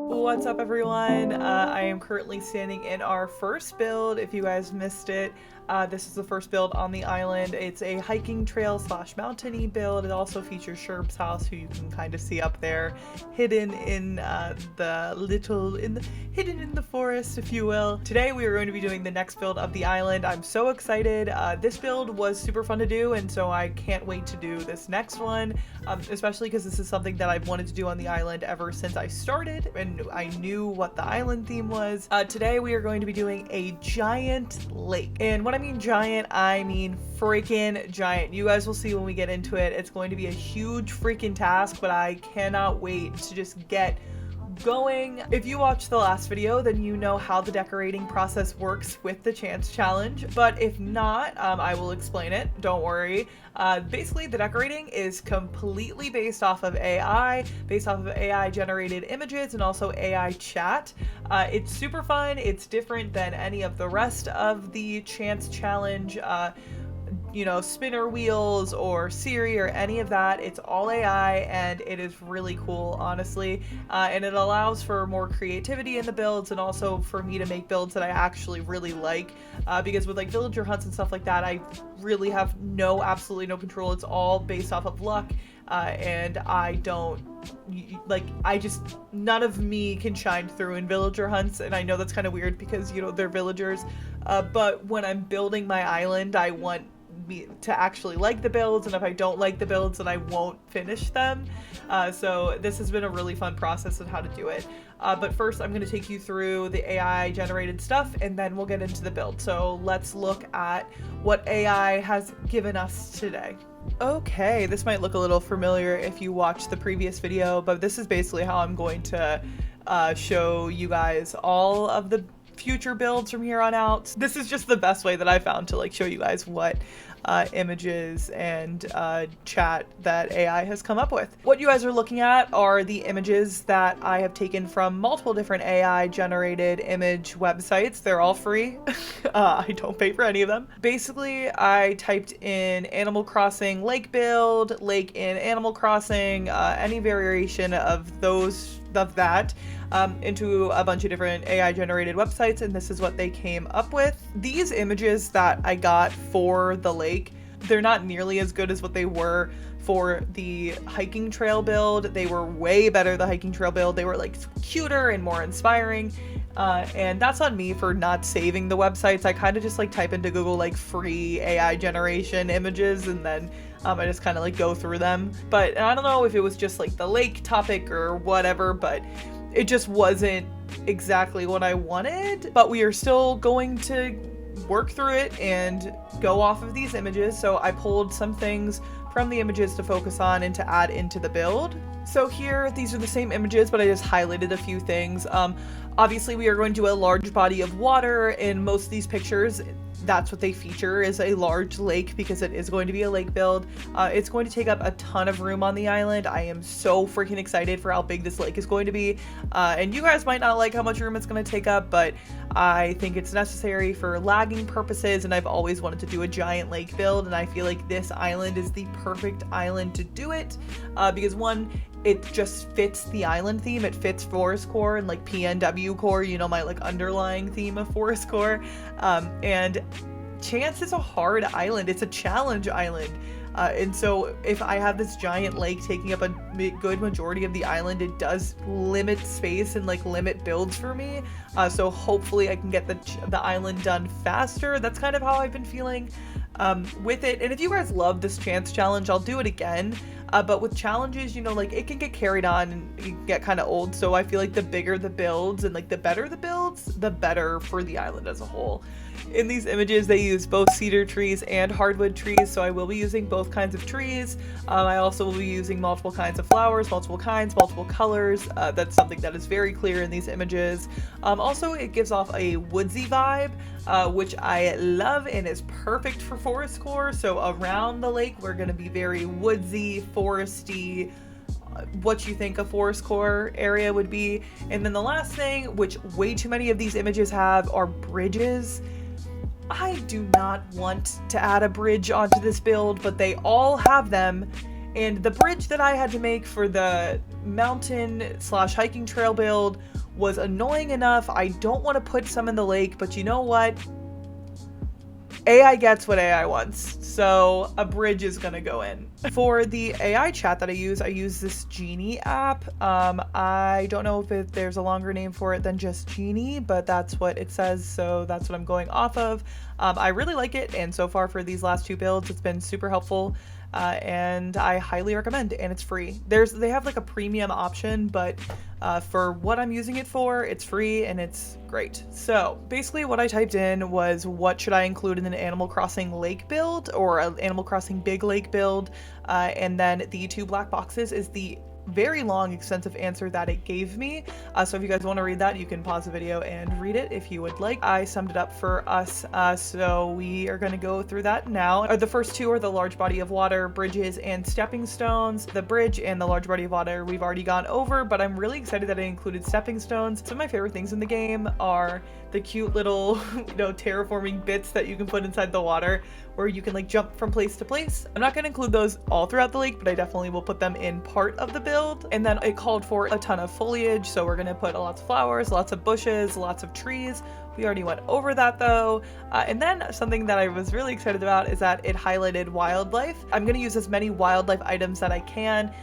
What's up, everyone? I am currently standing in our first build. If you guys missed it, this is the first build on the island. It's a hiking trail slash mountainy build. It also features Sherb's house, who you can kind of see up there, hidden in hidden in the forest, if you will. Today we are going to be doing the next build of the island. I'm so excited. This build was super fun to do, and so I can't wait to do this next one, especially because this is something that I've wanted to do on the island ever since I started, and I knew what the island theme was. Today we are going to be doing a giant lake. And when I mean giant, I mean freaking giant. You guys will see when we get into it. It's going to be a huge freaking task, but I cannot wait to just get going. If you watched the last video, then you know how the decorating process works with the chance challenge, but if not, I will explain it, don't worry. Basically, the decorating is completely based off of AI generated images and also AI chat. It's super fun. It's different than any of the rest of the chance challenge, you know, spinner wheels or Siri or any of that. It's all AI, and it is really cool, honestly. And it allows for more creativity in the builds, and also for me to make builds that I actually really like. Because with like villager hunts and stuff like that, I really have absolutely no control. It's all based off of luck. And I don't, like, none of me can shine through in villager hunts, and I know that's kind of weird because, you know, they're villagers. But when I'm building my island, I want me to actually like the builds, and if I don't like the builds, then I won't finish them. So this has been a really fun process of how to do it. But first I'm going to take you through the AI generated stuff, and then we'll get into the build. So let's look at what AI has given us today. Okay, this might look a little familiar if you watched the previous video, but this is basically how I'm going to show you guys all of the future builds from here on out. This is just the best way that I found to like show you guys what images and chat that AI has come up with. What you guys are looking at are the images that I have taken from multiple different AI generated image websites. They're all free. I don't pay for any of them. Basically, I typed in Animal Crossing lake build, lake in Animal Crossing, any variation of that into a bunch of different AI generated websites, and this is what they came up with. These images that I got for the lake, they're not nearly as good as what they were for the hiking trail build. They were way better, the hiking trail build. They were like cuter and more inspiring. And that's on me for not saving the websites. I kind of just like type into Google like free AI generation images, and then I just kind of like go through them. But I don't know if it was just like the lake topic or whatever, but it just wasn't exactly what I wanted. But we are still going to work through it and go off of these images. So I pulled some things from the images to focus on and to add into the build. So here, these are the same images, but I just highlighted a few things. Obviously, we are going to a large body of water in most of these pictures. That's what they feature, is a large lake, because it is going to be a lake build. It's going to take up a ton of room on the island. I am so freaking excited for how big this lake is going to be. And you guys might not like how much room it's going to take up, but I think it's necessary for lagging purposes, and I've always wanted to do a giant lake build, and I feel like this island is the perfect island to do it, because one, it just fits the island theme. It fits forest core and like PNW core, you know, my like underlying theme of forest core. And Chance is a hard island. It's a challenge island. And so if I have this giant lake taking up a good majority of the island, it does limit space and like limit builds for me. So hopefully I can get the island done faster. That's kind of how I've been feeling with it. And if you guys love this chance challenge, I'll do it again. But with challenges, you know, like it can get carried on and it can get kind of old. So I feel like the bigger the builds and like the better the builds, the better for the island as a whole. In these images, they use both cedar trees and hardwood trees, so I will be using both kinds of trees. I also will be using multiple kinds of flowers, multiple kinds, multiple colors. That's something that is very clear in these images. Also, it gives off a woodsy vibe, which I love and is perfect for forest core. So around the lake, we're going to be very woodsy, foresty, what you think a forest core area would be. And then the last thing, which way too many of these images have, are bridges. I do not want to add a bridge onto this build, but they all have them, And the bridge that I had to make for the mountain slash hiking trail build was annoying enough. I don't want to put some in the lake, but you know what? AI gets what AI wants, so a bridge is gonna go in. For the AI chat that I use this Genie app. I don't know if there's a longer name for it than just Genie, but that's what it says, so that's what I'm going off of. I really like it, and so far for these last 2 builds, it's been super helpful. And I highly recommend, and it's free. They have like a premium option, but for what I'm using it for, it's free and it's great. So basically what I typed in was, what should I include in an Animal Crossing lake build or an Animal Crossing big lake build? And then the 2 black boxes is the very long, extensive answer that it gave me. So if you guys want to read that, you can pause the video and read it if you would like. I summed it up for us, so we are going to go through that now. The first 2 are the large body of water, bridges, and stepping stones. The bridge and the large body of water we've already gone over, but I'm really excited that I included stepping stones. Some of my favorite things in the game are the cute little, terraforming bits that you can put inside the water, where you can like jump from place to place. I'm not going to include those all throughout the lake, but I definitely will put them in part of the build. And then it called for a ton of foliage, so we're going to put lots of flowers, lots of bushes, lots of trees. We already went over that though. And then something that I was really excited about is that it highlighted wildlife. I'm going to use as many wildlife items that I can.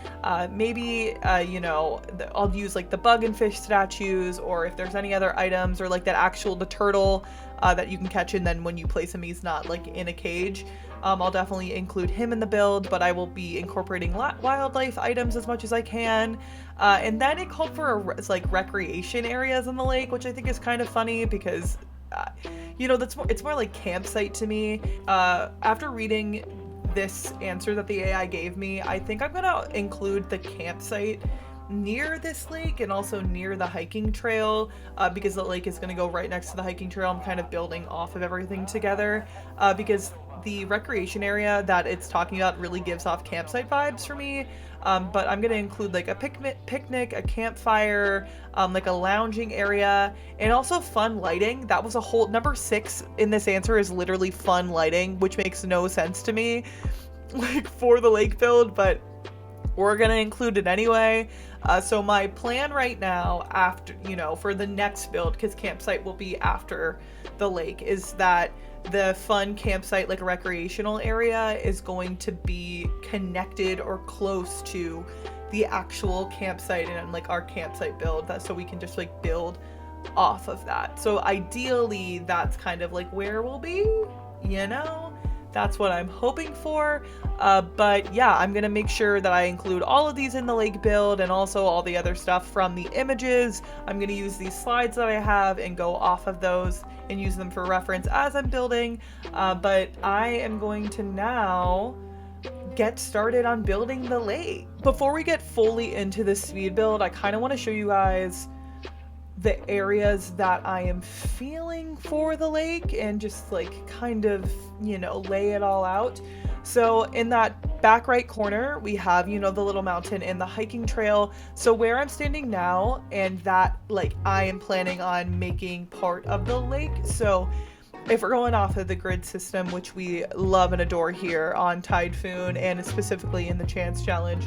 Maybe, I'll use like the bug and fish statues, or if there's any other items, or like the turtle that you can catch, and then when you place him, he's not like in a cage. I'll definitely include him in the build, but I will be incorporating wildlife items as much as I can. And then it called for like recreation areas in the lake, which I think is kind of funny because, it's more like campsite to me. After reading this answer that the AI gave me, I think I'm gonna include the campsite near this lake and also near the hiking trail, because the lake is going to go right next to the hiking trail. I'm kind of building off of everything together, because the recreation area that it's talking about really gives off campsite vibes for me. But I'm going to include like a picnic, a campfire, like a lounging area, and also fun lighting. That was a whole number 6 in this answer is literally fun lighting, which makes no sense to me like for the lake build, but we're gonna include it anyway. So my plan right now, after, for the next build, because campsite will be after the lake, is that the fun campsite, like a recreational area, is going to be connected or close to the actual campsite and like our campsite build, so we can just like build off of that. So ideally that's kind of like where we'll be, that's what I'm hoping for. But yeah, I'm gonna make sure that I include all of these in the lake build, and also all the other stuff from the images. I'm gonna use these slides that I have and go off of those and use them for reference as I'm building. But I am going to now get started on building the lake. Before we get fully into the speed build, I kind of want to show you guys the areas that I am feeling for the lake and just like kind of, lay it all out. So in that back right corner, we have, the little mountain and the hiking trail. So where I'm standing now, and that like I am planning on making part of the lake. So if we're going off of the grid system, which we love and adore here on Typhoon and specifically in the Chance Challenge,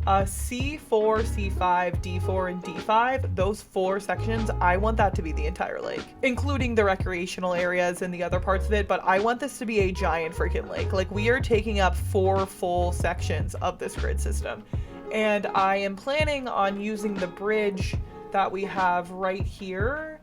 C4, C5, D4, and D5, those 4 sections, I want that to be the entire lake, including the recreational areas and the other parts of it, but I want this to be a giant freaking lake. Like, we are taking up 4 full sections of this grid system, and I am planning on using the bridge that we have right here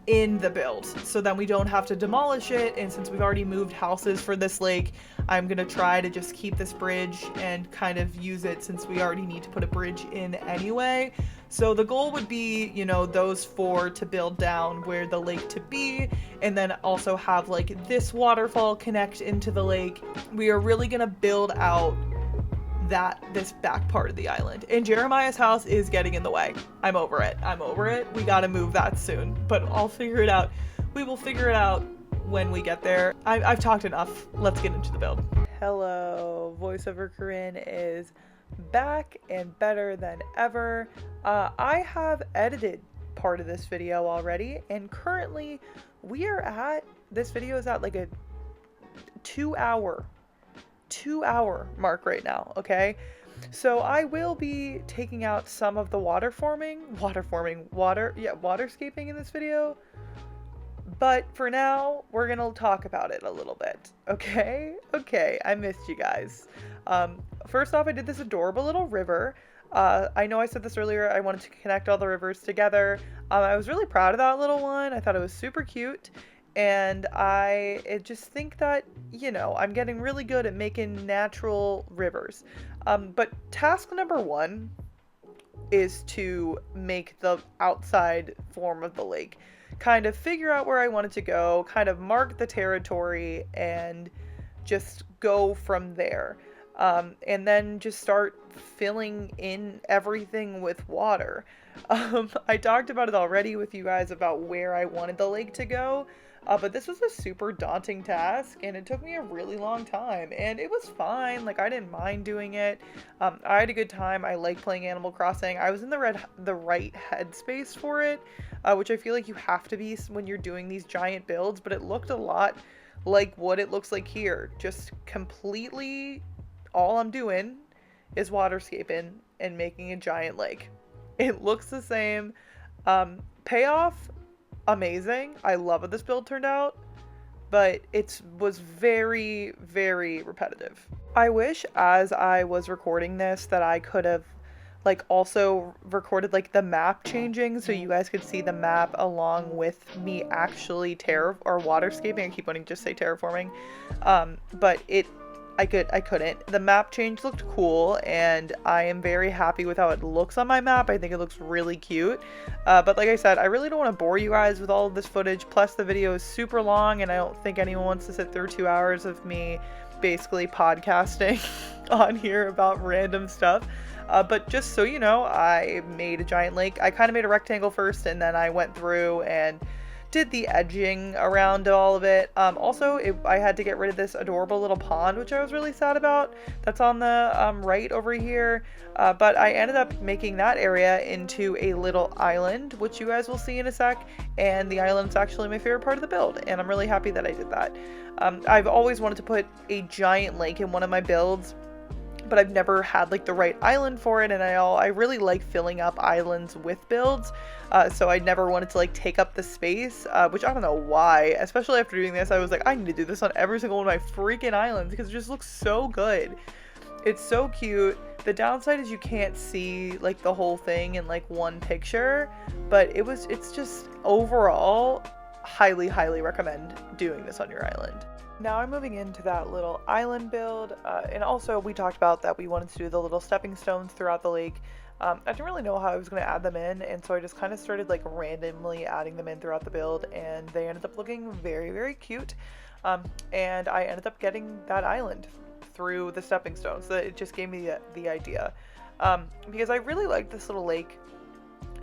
in the build, so then we don't have to demolish it. And since we've already moved houses for this lake, I'm gonna try to just keep this bridge and kind of use it, since we already need to put a bridge in anyway. So the goal would be, those 4 to build down where the lake to be, and then also have like this waterfall connect into the lake. We are really gonna build out this back part of the island, and Jeremiah's house is getting in the way. I'm over it. We gotta move that soon, but I'll figure it out. We will figure it out when we get there. I've talked enough. Let's get into the build. Hello, voiceover Corinne is back and better than ever. I have edited part of this video already, and currently this video is at like a 2 hour 2-hour mark right now, okay? So I will be taking out some of the waterscaping in this video. But for now, we're gonna talk about it a little bit, okay? Okay, I missed you guys. First off, I did this adorable little river. I know I said this earlier, I wanted to connect all the rivers together. I was really proud of that little one. I thought it was super cute. And I just think that, you know, I'm getting really good at making natural rivers. But task number 1 is to make the outside form of the lake. Kind of figure out where I want it to go, kind of mark the territory, and just go from there. And then just start filling in everything with water. I talked about it already with you guys about where I wanted the lake to go. But this was a super daunting task, and it took me a really long time, and it was fine. Like, I didn't mind doing it. I had a good time. I like playing Animal Crossing. I was in the right headspace for it, which I feel like you have to be when you're doing these giant builds, but it looked a lot like what it looks like here. Just completely, all I'm doing is waterscaping and making a giant lake. It looks the same. Payoff, amazing. I love how this build turned out, but it was very, very repetitive. I wish as I was recording this that I could have like also recorded like the map changing so you guys could see the map along with me actually waterscaping. I keep wanting to just say terraforming. But I couldn't. The map change looked cool, and I am very happy with how it looks on my map. I think it looks really cute. But like I said, I really don't want to bore you guys with all of this footage. Plus, the video is super long, and I don't think anyone wants to sit through 2 hours of me basically podcasting on here about random stuff. But just so you know, I made a giant lake. I kind of made a rectangle first, and then I went through and did the edging around all of it. I had to get rid of this adorable little pond, which I was really sad about. That's on the right over here. But I ended up making that area into a little island, which you guys will see in a sec. And the island's actually my favorite part of the build, and I'm really happy that I did that. I've always wanted to put a giant lake in one of my builds, but I've never had like the right island for it, and I really like filling up islands with builds, so I never wanted to like take up the space, which I don't know why. Especially after doing this, I was like, I need to do this on every single one of my freaking islands because it just looks so good. It's so cute. The downside is you can't see like the whole thing in like one picture, but it's just overall highly recommend doing this on your island. Now I'm moving into that little island build, and also we talked about that we wanted to do the little stepping stones throughout the lake. I didn't really know how I was going to add them in, and so I just kind of started like randomly adding them in throughout the build, and they ended up looking very cute. And I ended up getting that island through the stepping stones, so it just gave me the idea. Because I really liked this little lake.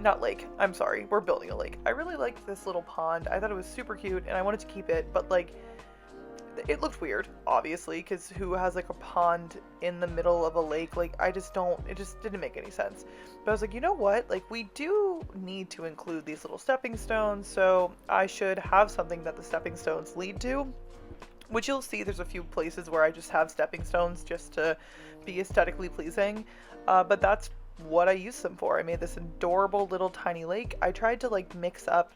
Not lake, I'm sorry, we're building a lake. I really liked this little pond. I thought it was super cute, and I wanted to keep it, but like, it looked weird, obviously, because who has like a pond in the middle of a lake? Like, it just didn't make any sense. But I was like, you know what? Like, we do need to include these little stepping stones, so I should have something that the stepping stones lead to. Which you'll see there's a few places where I just have stepping stones just to be aesthetically pleasing. But that's what I use them for. I made this adorable little tiny lake. I tried to like mix up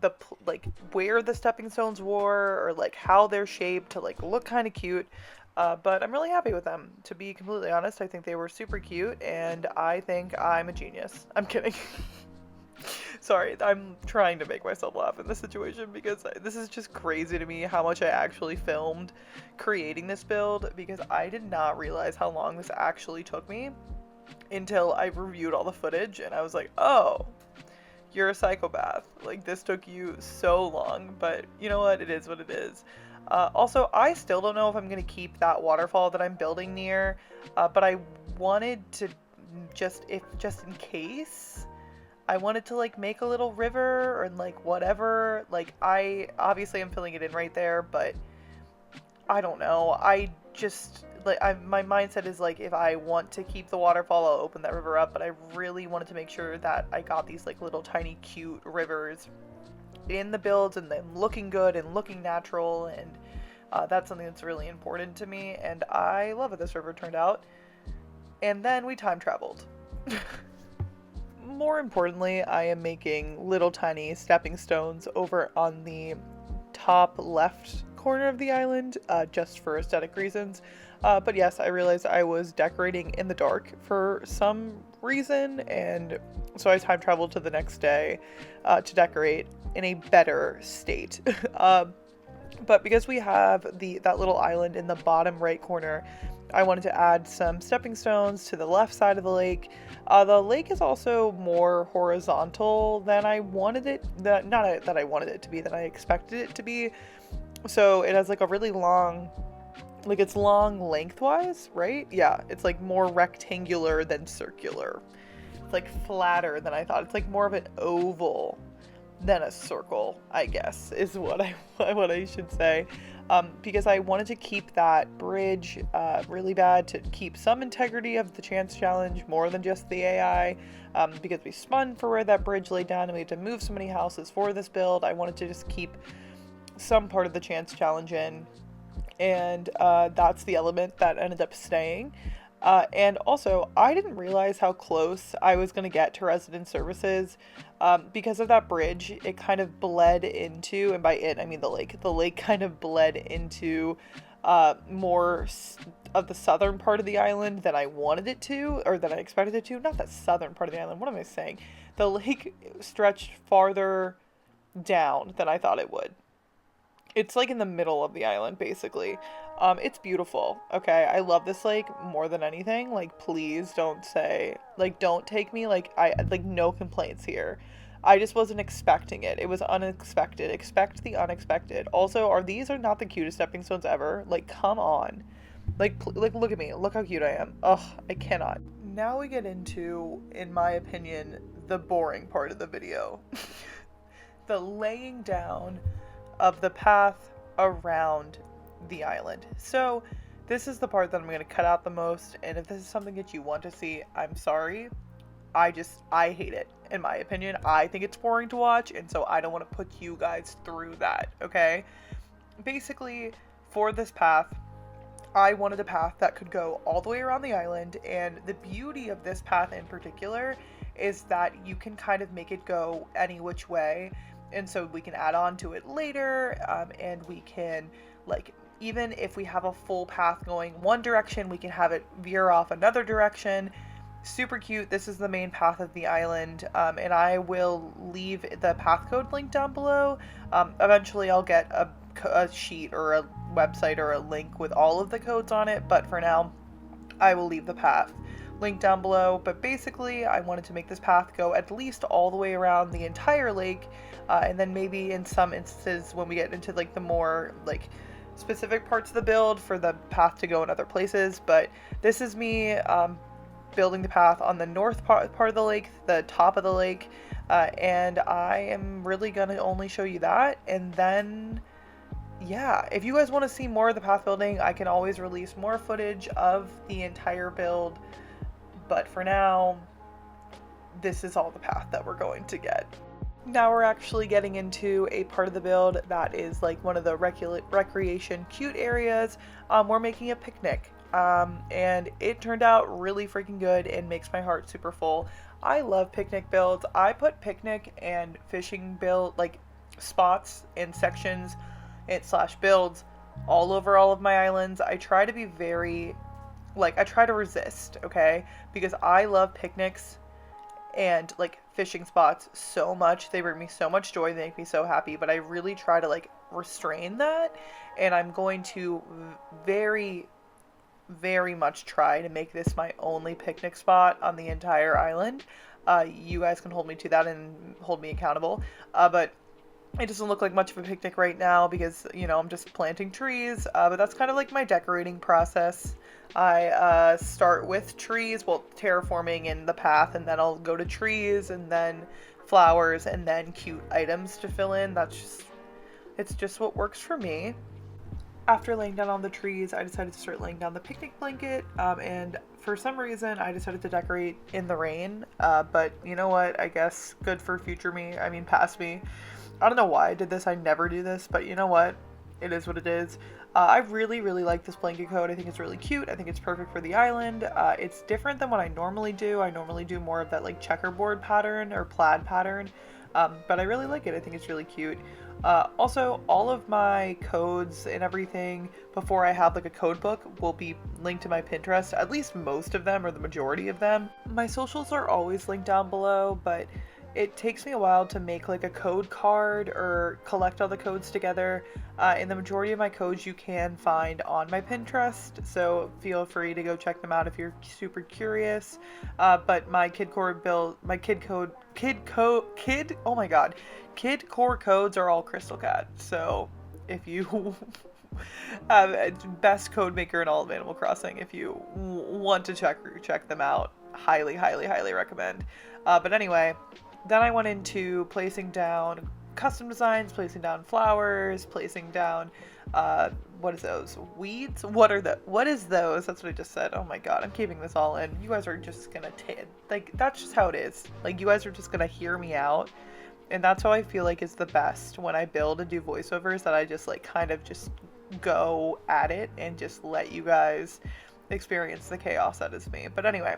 the like where the stepping stones were, or like how they're shaped to like look kind of cute, but I'm really happy with them. To be completely honest, I think they were super cute, and I think I'm a genius. I'm kidding. Sorry, I'm trying to make myself laugh in this situation because this is just crazy to me how much I actually filmed creating this build, because I did not realize how long this actually took me until I reviewed all the footage, and I was like, oh, you're a psychopath. Like, this took you so long, but you know what? It is what it is. Also, I still don't know if I'm going to keep that waterfall that I'm building near, but I wanted to just in case, I wanted to like make a little river or like whatever. Like, I obviously am filling it in right there, but I don't know. I just like my mindset is like, if I want to keep the waterfall, I'll open that river up, but I really wanted to make sure that I got these like little tiny cute rivers in the builds and then looking good and looking natural, and That's something that's really important to me, and I love how this river turned out. And then we time traveled. More importantly, I am making little tiny stepping stones over on the top left corner of the island, just for aesthetic reasons. But yes, I realized I was decorating in the dark for some reason, and so I time traveled to the next day to decorate in a better state. But because we have that little island in the bottom right corner, I wanted to add some stepping stones to the left side of the lake. The lake is also more horizontal than I wanted it, not that I wanted it to be, than I expected it to be. So it has like a really long, like it's long lengthwise, right? Yeah, it's like more rectangular than circular. It's like flatter than I thought. It's like more of an oval than a circle, I guess, is what I should say. Because I wanted to keep that bridge really bad, to keep some integrity of the chance challenge more than just the AI, because we spun for where that bridge laid down and we had to move so many houses for this build. I wanted to just keep some part of the chance challenge in, and that's the element that ended up staying. And also, I didn't realize how close I was going to get to resident services. Because of that bridge, it kind of bled into, and by it, I mean the lake kind of bled into more of the southern part of the island than I wanted it to, or than I expected it to. Not the southern part of the island, what am I saying? The lake stretched farther down than I thought it would. It's like in the middle of the island, basically. It's beautiful. Okay, I love this lake more than anything. Like, please don't say, like, don't take me. Like, no complaints here. I just wasn't expecting it. It was unexpected. Expect the unexpected. Also, are not the cutest stepping stones ever? Like, come on. Like, look at me. Look how cute I am. Ugh, I cannot. Now we get into, in my opinion, the boring part of the video. The laying down of the path around the island. So this is the part that I'm going to cut out the most, and if this is something that you want to see, I'm sorry. I hate it, in my opinion. I think it's boring to watch, and so I don't want to put you guys through that, okay? Basically, for this path, I wanted a path that could go all the way around the island, and the beauty of this path in particular is that you can kind of make it go any which way. And so we can add on to it later, and we can, like, even if we have a full path going one direction, we can have it veer off another direction. Super cute. This is the main path of the island, and I will leave the path code link down below. Eventually I'll get a sheet or a website or a link with all of the codes on it, but for now I will leave the path link down below. But basically, I wanted to make this path go at least all the way around the entire lake, and then maybe in some instances when we get into like the more like specific parts of the build, for the path to go in other places. But this is me building the path on the north part of the lake, the top of the lake, and I am really gonna only show you that. And then yeah, if you guys want to see more of the path building, I can always release more footage of the entire build. But for now, this is all the path that we're going to get. Now we're actually getting into a part of the build that is like one of the recreation cute areas. We're making a picnic, and it turned out really freaking good and makes my heart super full. I love picnic builds. I put picnic and fishing build like spots and sections and / builds all over all of my islands. I try to be I try to resist, okay? Because I love picnics and like fishing spots so much. They bring me so much joy. They make me so happy, but I really try to like restrain that. And I'm going to very, very much try to make this my only picnic spot on the entire island. You guys can hold me to that and hold me accountable. But it doesn't look like much of a picnic right now because, you know, I'm just planting trees. But that's kind of like my decorating process. I start with trees, well, terraforming in the path, and then I'll go to trees, and then flowers, and then cute items to fill in. It's just what works for me. After laying down on the trees, I decided to start laying down the picnic blanket, and for some reason, I decided to decorate in the rain, but you know what, I guess good for future me, I mean past me. I don't know why I did this, I never do this, but you know what? it is what it is. I really, really like this blanket coat. I think it's really cute. I think it's perfect for the island. It's different than what I normally do. I normally do more of that like checkerboard pattern or plaid pattern, but I really like it. I think it's really cute. Also, all of my codes and everything before I have like a code book will be linked to my Pinterest, at least most of them or the majority of them. My socials are always linked down below, but it takes me a while to make like a code card or collect all the codes together. And the majority of my codes you can find on my Pinterest, so feel free to go check them out if you're super curious. But my kid core build, my oh my god, kid core codes are all Crystal Cat. So if you best code maker in all of Animal Crossing, if you want to check them out, highly recommend. But anyway, then I went into placing down custom designs, placing down flowers, placing down, what is those? Weeds? What is those? That's what I just said. Oh my god, I'm keeping this all in. You guys are just gonna like, that's just how it is. Like, you guys are just gonna hear me out. And that's how I feel like is the best when I build and do voiceovers, that I just like kind of just go at it and just let you guys experience the chaos that is me. But anyway,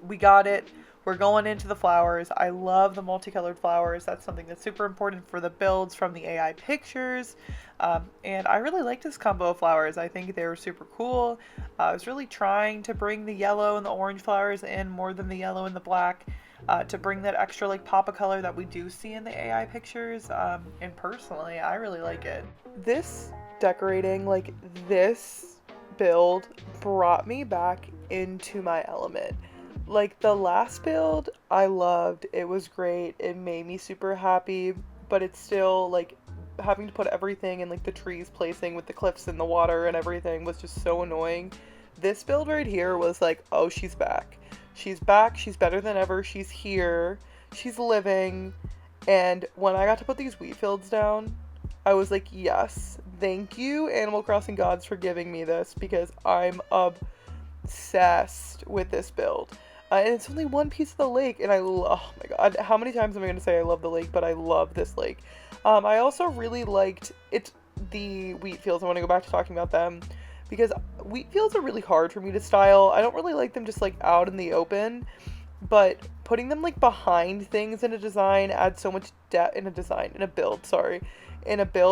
we got it. We're going into the flowers. I love the multicolored flowers. That's something that's super important for the builds from the AI pictures. And I really like this combo of flowers. I think they were super cool. I was really trying to bring the yellow and the orange flowers in more than the yellow and the black, to bring that extra like pop of color that we do see in the AI pictures. And personally, I really like it. This decorating, like this build, brought me back into my element. Like, the last build, I loved. It was great. It made me super happy, but it's still, like, having to put everything in, like, the trees placing with the cliffs and the water and everything was just so annoying. This build right here was like, oh, she's back. She's back. She's better than ever. She's here. She's living. And when I got to put these wheat fields down, I was like, yes, thank you, Animal Crossing gods, for giving me this, because I'm obsessed with this build. And it's only one piece of the lake, and oh my god, how many times am I going to say I love the lake, but I love this lake. I also really liked the wheat fields. I want to go back to talking about them, because wheat fields are really hard for me to style. I don't really like them just like out in the open, but putting them like behind things in a design adds so much depth in a build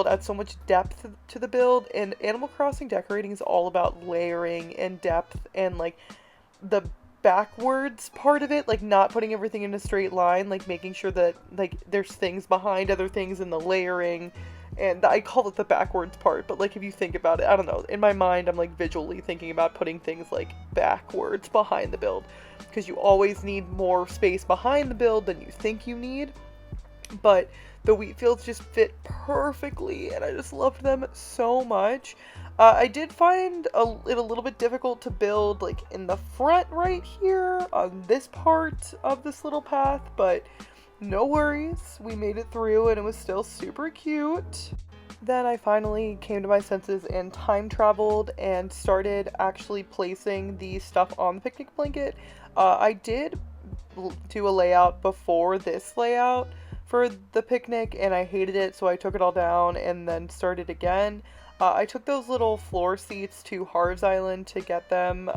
adds so much depth to the build. And Animal Crossing decorating is all about layering and depth, and like the backwards part of it, like not putting everything in a straight line, like making sure that like there's things behind other things in the layering. And I call it the backwards part, but like if you think about it, I don't know, in my mind I'm like visually thinking about putting things like backwards behind the build, because you always need more space behind the build than you think you need. But the wheat fields just fit perfectly, and I just loved them so much. I did find it a little bit difficult to build like in the front right here on this part of this little path, but no worries, we made it through and it was still super cute. Then I finally came to my senses and time traveled and started actually placing the stuff on the picnic blanket. I did do a layout before this layout for the picnic, and I hated it, so I took it all down and then started again. I took those little floor seats to Harv's Island to get them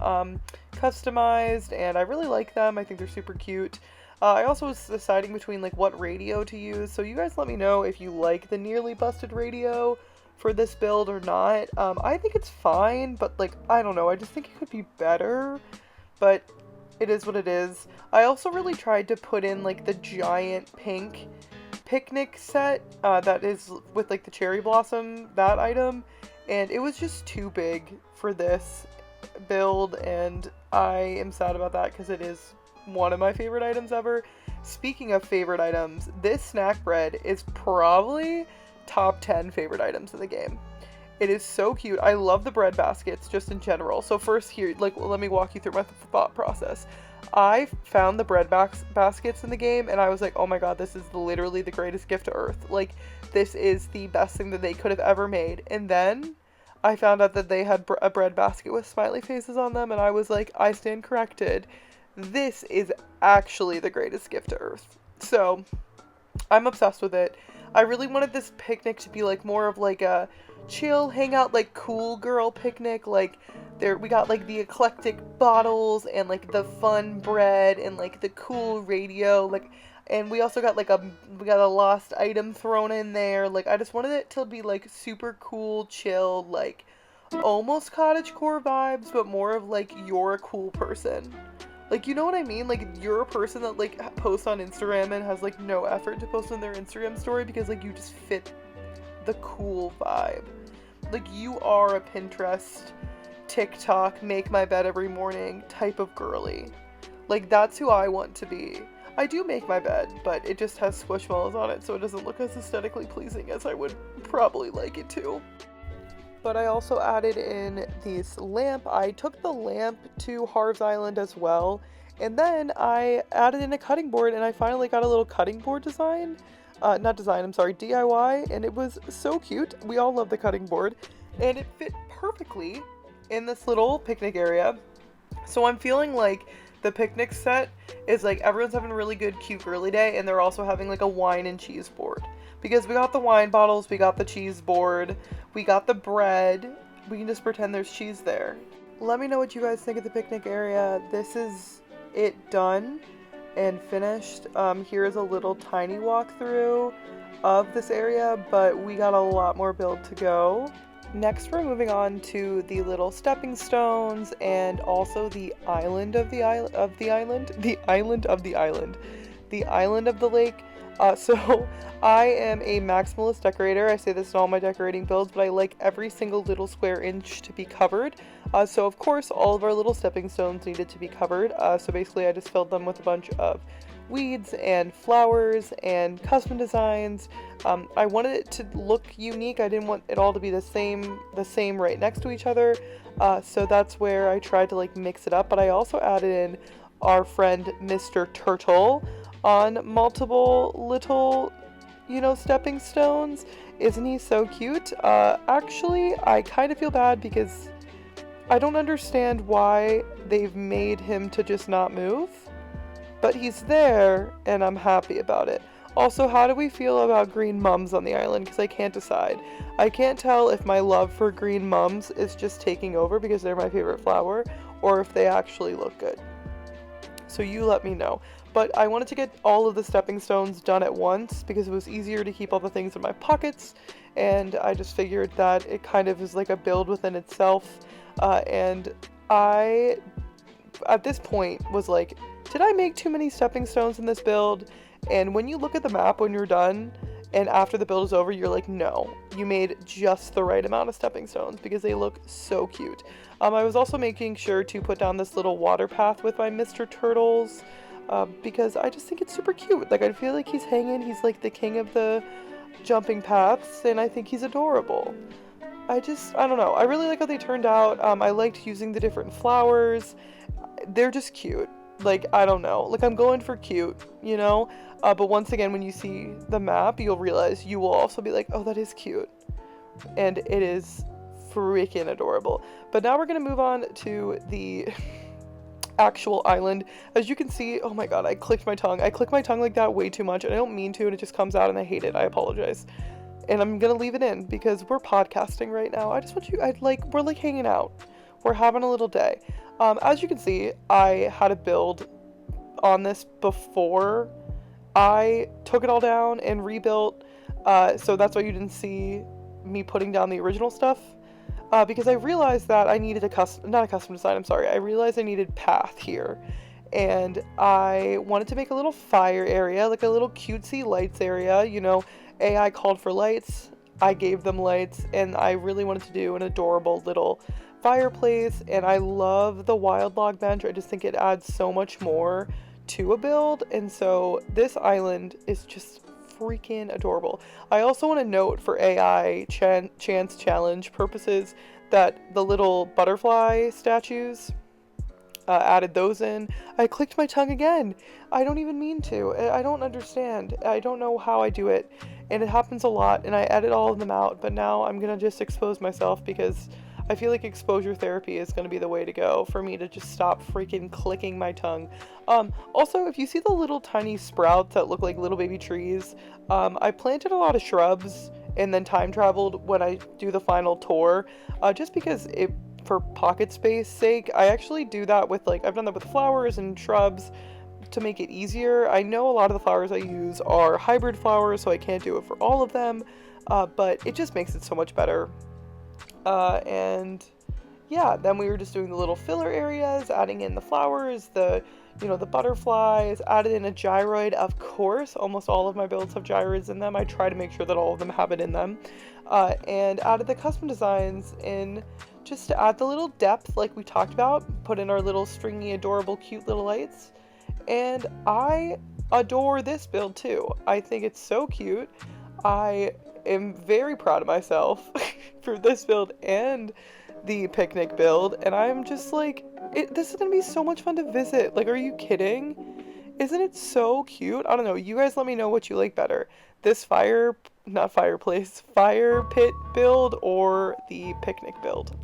customized, and I really like them. I think they're super cute. I also was deciding between like what radio to use, so you guys let me know if you like the nearly busted radio for this build or not. I think it's fine, but like, I don't know, I just think it could be better, but it is what it is. I also really tried to put in like the giant pink picnic set that is with like the cherry blossom, that item, and it was just too big for this build, and I am sad about that because it is one of my favorite items ever. Speaking of favorite items, this snack bread is probably top 10 favorite items in the game. It is so cute. I love the bread baskets just in general. So first here, like, let me walk you through my thought process. I found the bread baskets in the game, and I was like, oh my god, this is literally the greatest gift to Earth. Like, this is the best thing that they could have ever made. And then I found out that they had a bread basket with smiley faces on them, and I was like, I stand corrected. This is actually the greatest gift to Earth. So, I'm obsessed with it. I really wanted this picnic to be like more of like a chill, hang out, like cool girl picnic. Like there we got like the eclectic bottles and like the fun bread and like the cool radio, like, and we also got like we got a lost item thrown in there. Like I just wanted it to be like super cool, chill, like almost cottagecore vibes, but more of like you're a cool person. Like, you know what I mean? Like, you're a person that, like, posts on Instagram and has, like, no effort to post on their Instagram story because, like, you just fit the cool vibe. Like, you are a Pinterest, TikTok, make my bed every morning type of girly. Like, that's who I want to be. I do make my bed, but it just has squishmallows on it, so it doesn't look as aesthetically pleasing as I would probably like it to. But I also added in this lamp. I took the lamp to Harv's Island as well. And then I added in a cutting board, and I finally got a little cutting board design. Not design, I'm sorry, DIY. And it was so cute. We all love the cutting board. And it fit perfectly in this little picnic area. So I'm feeling like the picnic set is like everyone's having a really good, cute, girly day. And they're also having like a wine and cheese board. Because we got the wine bottles, we got the cheese board, we got the bread. We can just pretend there's cheese there. Let me know what you guys think of the picnic area. This is it done and finished. Here's a little tiny walkthrough of this area, but we got a lot more build to go. Next, we're moving on to the little stepping stones and also the island of the island of the island, the island of the island, the island of the lake. So I am a maximalist decorator. I say this in all my decorating builds, but I like every single little square inch to be covered. So of course, all of our little stepping stones needed to be covered. So basically I just filled them with a bunch of weeds and flowers and custom designs. I wanted it to look unique. I didn't want it all to be the same right next to each other. So that's where I tried to like mix it up. But I also added in our friend Mr. Turtle on multiple little, stepping stones. Isn't he so cute? Actually, I kind of feel bad because I don't understand why they've made him to just not move, but he's there and I'm happy about it. Also, how do we feel about green mums on the island? Because I can't decide. I can't tell if my love for green mums is just taking over because they're my favorite flower, or if they actually look good. So you let me know. But I wanted to get all of the stepping stones done at once because it was easier to keep all the things in my pockets, and I just figured that it kind of is like a build within itself. And I, at this point, was like, did I make too many stepping stones in this build? And when you look at the map when you're done, and after the build is over, you're like, no, you made just the right amount of stepping stones because they look so cute. I was also making sure to put down this little water path with my Mr. Turtles. Because I just think it's super cute. Like, I feel like he's hanging, he's like the king of the jumping paths, and I think he's adorable. I don't know. I really like how they turned out. I liked using the different flowers. They're just cute. Like, I don't know. Like, I'm going for cute, But once again, when you see the map, you'll realize you will also be like, oh, that is cute. And it is freaking adorable. But now we're going to move on to the actual island. As you can see, oh my god, I clicked my tongue. I click my tongue like that way too much, and I don't mean to, and it just comes out, and I hate it. I apologize. And I'm gonna leave it in because we're podcasting right now. I just want you, we're like hanging out. We're having a little day. As you can see, I had a build on this before I took it all down and rebuilt. So that's why you didn't see me putting down the original stuff. Because I realized that I needed not a custom design, I'm sorry. I realized I needed path here. And I wanted to make a little fire area, like a little cutesy lights area. AI called for lights, I gave them lights, and I really wanted to do an adorable little fireplace. And I love the wild log bench. I just think it adds so much more to a build. And so this island is just freaking adorable. I also want to note for AI chance challenge purposes that the little butterfly statues, added those in. I clicked my tongue again. I don't even mean to. I don't understand. I don't know how I do it. And it happens a lot, and I edit all of them out, but now I'm gonna just expose myself because I feel like exposure therapy is going to be the way to go for me to just stop freaking clicking my tongue. Also, if you see the little tiny sprouts that look like little baby trees, I planted a lot of shrubs and then time traveled when I do the final tour, just because for pocket space sake. I actually do that with I've done that with flowers and shrubs to make it easier. I know a lot of the flowers I use are hybrid flowers, so I can't do it for all of them, but it just makes it so much better. And yeah, then we were just doing the little filler areas, adding in the flowers, the butterflies, added in a gyroid, of course. Almost all of my builds have gyroids in them. I try to make sure that all of them have it in them. And added the custom designs in just to add the little depth like we talked about, put in our little stringy, adorable, cute little lights. And I adore this build too. I think it's so cute. I am very proud of myself for this build and the picnic build, and I'm just this is gonna be so much fun to visit. Are you kidding? Isn't it so cute? I don't know, you guys let me know what you like better, this fire pit build or the picnic build.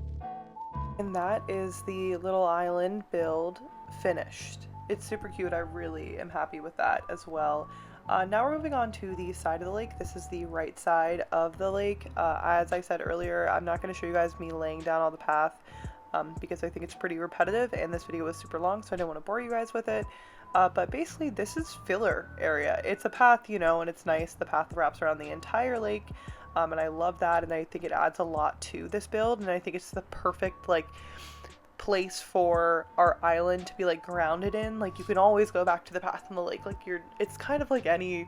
And that is the little island build finished. It's super cute. I really am happy with that as well. Now we're moving on to the side of the lake. This is the right side of the lake. As I said earlier, I'm not going to show you guys me laying down on the path because I think it's pretty repetitive, and this video was super long, so I didn't want to bore you guys with it. But basically, this is filler area. It's a path, and it's nice. The path wraps around the entire lake, and I love that, and I think it adds a lot to this build, and I think it's the perfect, place for our island to be grounded in. You can always go back to the path in the lake. It's kind of like any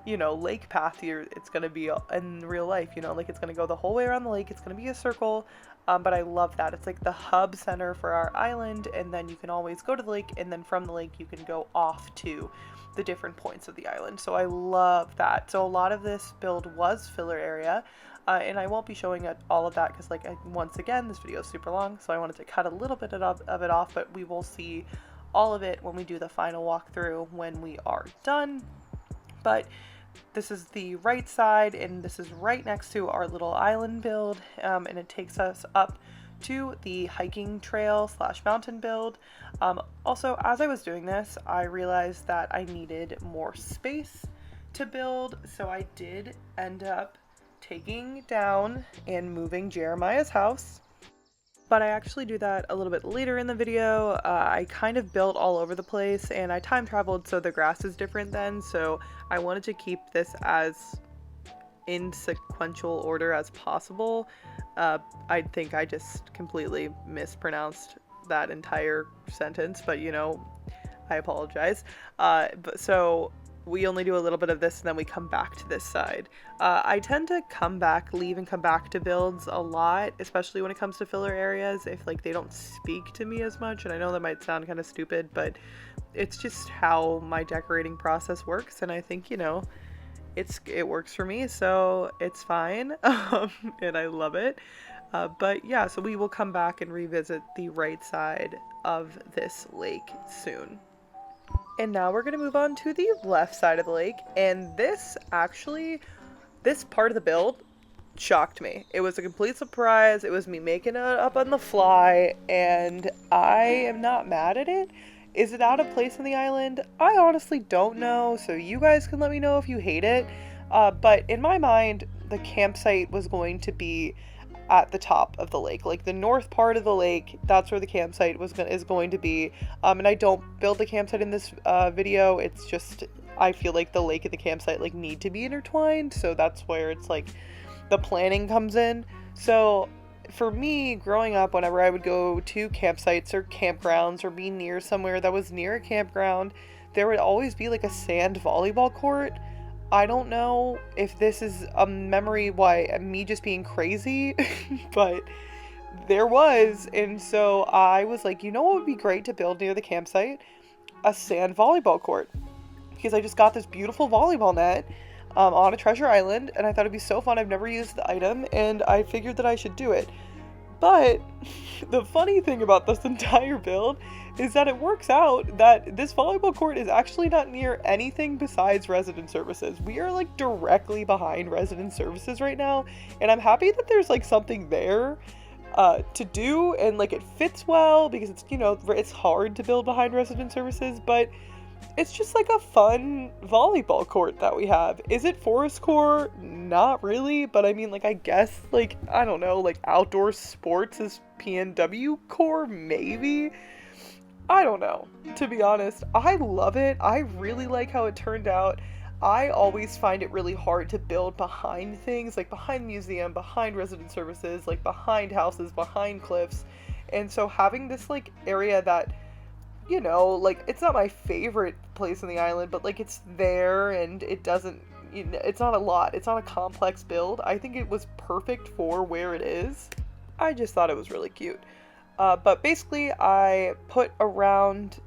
lake path it's gonna be in real life, it's gonna go the whole way around the lake. It's gonna be a circle, but I love that. It's the hub center for our island, and then you can always go to the lake, and then from the lake you can go off to the different points of the island. So I love that. So a lot of this build was filler area, and I won't be showing all of that because once again, this video is super long, so I wanted to cut a little bit of it off, but we will see all of it when we do the final walkthrough when we are done. But this is the right side, and this is right next to our little island build, and it takes us up to the hiking trail / mountain build. Also, as I was doing this, I realized that I needed more space to build, so I did end up taking down and moving Jeremiah's house. But I actually do that a little bit later in the video. I kind of built all over the place, and I time traveled, so the grass is different then, so I wanted to keep this as in sequential order as possible. I think I just completely mispronounced that entire sentence, but I apologize. So we only do a little bit of this, and then we come back to this side. I tend to leave and come back to builds a lot, especially when it comes to filler areas, if they don't speak to me as much. And I know that might sound kind of stupid, but it's just how my decorating process works, and I think it works for me, so it's fine. And I love it. But yeah, so we will come back and revisit the right side of this lake soon. And now we're going to move on to the left side of the lake, and this part of the build shocked me. It was a complete surprise. It was me making it up on the fly, and I am not mad at it. Is it out of place on the island? I honestly don't know, so you guys can let me know if you hate it. But in my mind, the campsite was going to be at the top of the lake, the north part of the lake. That's where the campsite is going to be. And I don't build the campsite in this video. It's just I feel like the lake and the campsite need to be intertwined, so that's where it's the planning comes in. So for me, growing up, whenever I would go to campsites or campgrounds or be near somewhere that was near a campground, there would always be a sand volleyball court. I don't know if this is a memory, me just being crazy, but there was. And so I was what would be great to build near the campsite? A sand volleyball court. Because I just got this beautiful volleyball net on a treasure island, and I thought it'd be so fun. I've never used the item, and I figured that I should do it. But the funny thing about this entire build is that it works out that this volleyball court is actually not near anything besides resident services. We are directly behind resident services right now, and I'm happy that there's something there to do, and it fits well, because it's it's hard to build behind resident services, but it's just like a fun volleyball court that we have. Is it forest core? Not really, but I mean, like, I guess, like, I don't know, like, outdoor sports is PNW core, maybe? I don't know, to be honest. I love it. I really like how it turned out. I always find it really hard to build behind things, like behind museum, behind resident services, like behind houses, behind cliffs. And so having this like area that, you know, like it's not my favorite place on the island, but like it's there and it doesn't, you know, it's not a lot. It's not a complex build. I think it was perfect for where it is. I just thought it was really cute. But basically, I put around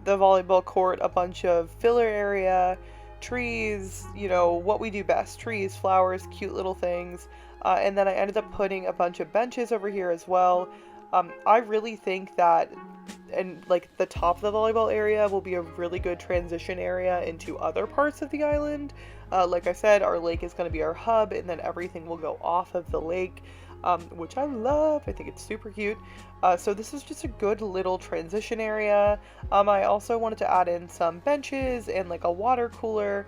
the volleyball court a bunch of filler area, trees, you know, what we do best, trees, flowers, cute little things. And then I ended up putting a bunch of benches over here as well. I really think that, and like the top of the volleyball area will be a really good transition area into other parts of the island. Like I said, our lake is going to be our hub, and then everything will go off of the lake. Which I love. I think it's super cute. So this is just a good little transition area. I also wanted to add in some benches and like a water cooler,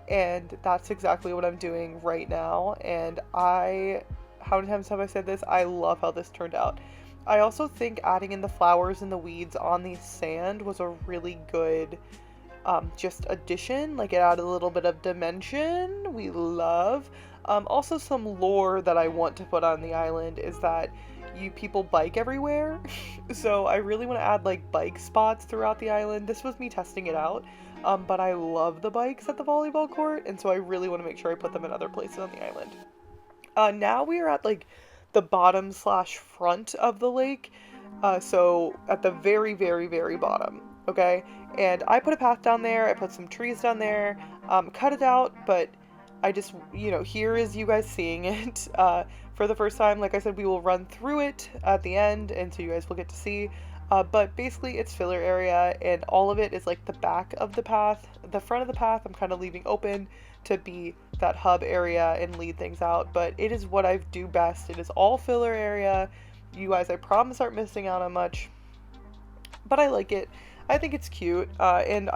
and that's exactly what I'm doing right now. And how many times have I said this? I love how this turned out. I also think adding in the flowers and the weeds on the sand was a really good just addition. Like it added a little bit of dimension. We love. Also some lore that I want to put on the island is that people bike everywhere. So I really want to add like bike spots throughout the island. This was me testing it out. But I love the bikes at the volleyball court, and so I really want to make sure I put them in other places on the island. Now we are at like the bottom / front of the lake. So at the very, very, very bottom. Okay. And I put a path down there. I put some trees down there, cut it out, but I just, you know, here is you guys seeing it for the first time. Like I said, we will run through it at the end, and so you guys will get to see. But basically, it's filler area, and all of it is like the back of the path. The front of the path, I'm kind of leaving open to be that hub area and lead things out. But it is what I do best. It is all filler area. You guys, I promise, aren't missing out on much. But I like it. I think it's cute, and